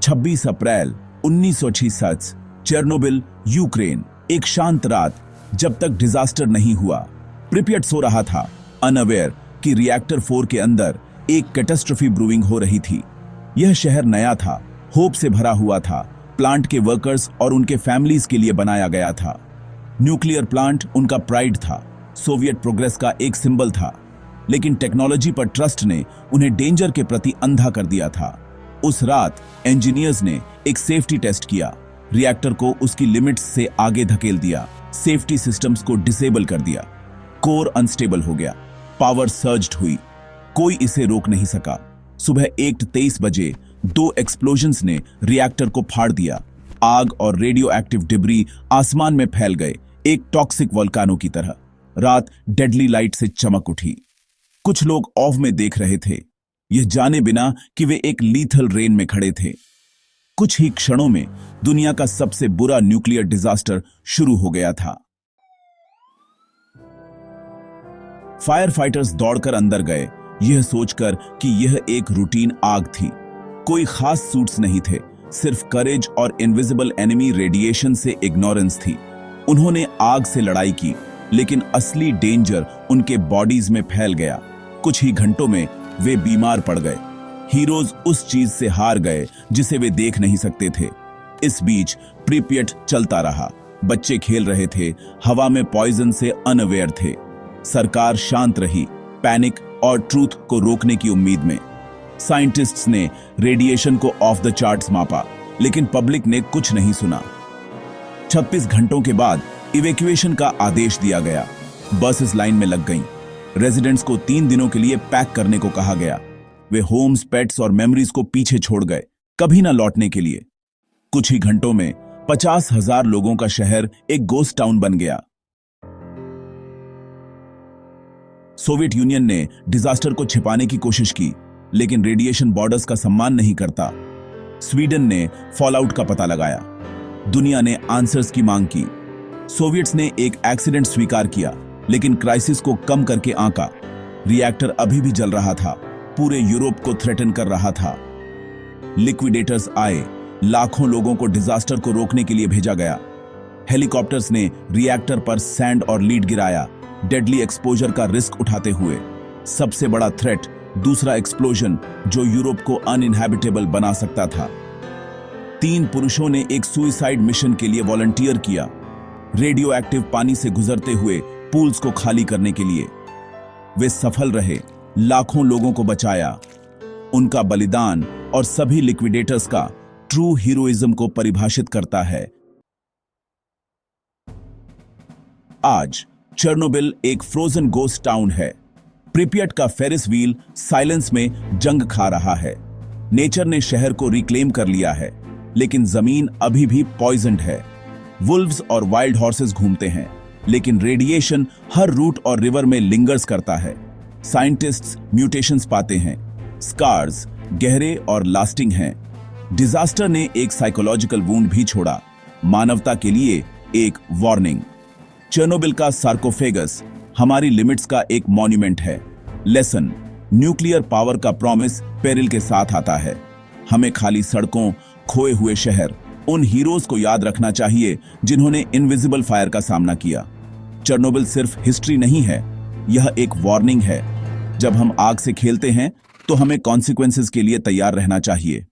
26 अप्रैल 1966, Chernobyl, Ukraine. एक शांत रात, जब तक डिजास्टर नहीं हुआ। प्रिपियट सो रहा था, अनअवेयर कि रिएक्टर 4 के अंदर एक कैटास्ट्रोफी ब्रूइंग हो रही थी। यह शहर नया था, होप से भरा हुआ था, प्लांट के वर्कर्स और उनके फैमिलीज के लिए बनाया गया था। न्यूक्लियर प्लांट उनका प्राइड था, सोवियत प्रोग्रेस का एक सिंबल था, लेकिन टेक्नोलॉजी पर ट्रस्ट ने उन्हें डेंजर के प्रति अंधा कर दिया था। उस रात इंजीनियर्स ने एक सेफ्टी टेस्ट किया, रिएक्टर को उसकी लिमिट्स से आगे धकेल दिया, सेफ्टी सिस्टम्स को डिसेबल कर दिया। कोर अनस्टेबल हो गया, पावर सर्ज्ड हुई, कोई इसे रोक नहीं सका। सुबह 1:23 बजे 2 एक्सप्लोजन्स ने रिएक्टर को फाड़ दिया। आग और रेडियो एक्टिव डिब्री आसमान में फैल गए, एक टॉक्सिक वोल्कानो की तरह। रात डेडली लाइट से चमक उठी। कुछ लोग ऑफ में देख रहे थे, यह जाने बिना कि वे एक लीथल रेन में खड़े थे। कुछ ही क्षणों में दुनिया का सबसे बुरा न्यूक्लियर डिजास्टर शुरू हो गया था। फायर फाइटर्स दौड़कर अंदर गए, यह सोचकर कि यह एक रूटीन आग थी। कोई खास सूट्स नहीं थे, सिर्फ करेज और इनविजिबल एनिमी रेडिएशन से इग्नोरेंस थी। उन्होंने आग से लड़ाई की, लेकिन असली डेंजर उनके बॉडीज में फैल गया। कुछ ही घंटों में वे बीमार पड़ गए। हीरोज उस चीज से हार गए जिसे वे देख नहीं सकते थे। इस बीच प्रिपियट चलता रहा, बच्चे खेल रहे थे, हवा में पॉइजन से अनअवेयर थे। सरकार शांत रही, पैनिक और ट्रूथ को रोकने की उम्मीद में। साइंटिस्ट्स ने रेडिएशन को ऑफ द चार्ट्स मापा, लेकिन पब्लिक ने कुछ नहीं सुना। 36 घंटों के बाद इवैक्यूएशन का आदेश दिया गया। बसेस लाइन में लग गईं। रेजिडेंट्स को 3 दिनों के लिए पैक करने को कहा गया। वे होम्स, पेट्स और मेमोरीज को पीछे छोड़ गए, कभी ना लौटने के लिए। कुछ ही घंटों में 50,000 लोगों का शहर एक गोस्ट टाउन बन गया। सोवियत यूनियन ने डिजास्टर को छिपाने की कोशिश की, लेकिन रेडिएशन बॉर्डर्स का सम्मान नहीं करता। स्वीडन ने फॉलआउट का पता लगाया। दुनिया ने आंसर्स की मांग की। सोवियट्स ने एक एक्सीडेंट स्वीकार किया, लेकिन क्राइसिस को कम करके आंका। रिएक्टर अभी भी जल रहा था, पूरे यूरोप को थ्रेटन कर रहा था। लिक्विडेटर्स आए, लाखों लोगों को डिजास्टर को रोकने के लिए भेजा गया। हेलीकॉप्टर्स ने रिएक्टर पर सैंड और लीड गिराया, डेडली एक्सपोजर का रिस्क उठाते हुए। सबसे बड़ा थ्रेट दूसरा एक्सप्लोजन, जो यूरोप को अनइनहैबिटेबल बना सकता था। 3 पुरुषों ने एक सुइसाइड मिशन के लिए वॉलंटियर किया, रेडियो एक्टिव पानी से गुजरते हुए पूल्स को खाली करने के लिए। वे सफल रहे, लाखों लोगों को बचाया। उनका बलिदान और सभी लिक्विडेटर्स का ट्रू हीरोइज्म को परिभाषित करता है। आज चेर्नोबिल एक फ्रोजन गोस्ट टाउन है। प्रिपियट का फेरिस व्हील साइलेंस में जंग खा रहा है। नेचर ने शहर को रिक्लेम कर लिया है, लेकिन जमीन अभी भी पॉइजन्ड है। वुल्व्स और वाइल्ड हॉर्सेस घूमते हैं, लेकिन रेडिएशन हर रूट और रिवर में लिंगर्स करता है। साइंटिस्ट्स म्यूटेशंस पाते हैं, स्कार्स गहरे और लास्टिंग हैं। डिजास्टर ने एक साइकोलॉजिकल वुंड भी छोड़ा, मानवता के लिए एक वार्निंग। चेर्नोबिल का सार्कोफेगस हमारी लिमिट्स का एक मॉन्यूमेंट है। लेसन, न्यूक्लियर पावर का प्रॉमिस पेरिल के साथ आता है। हमें खाली सड़कों, खोए हुए शहर, उन हीरोज को याद रखना चाहिए जिन्होंने इनविजिबल फायर का सामना किया। चेर्नोबिल सिर्फ हिस्ट्री नहीं है, यह एक वार्निंग है। जब हम आग से खेलते हैं तो हमें कॉन्सिक्वेंसेस के लिए तैयार रहना चाहिए।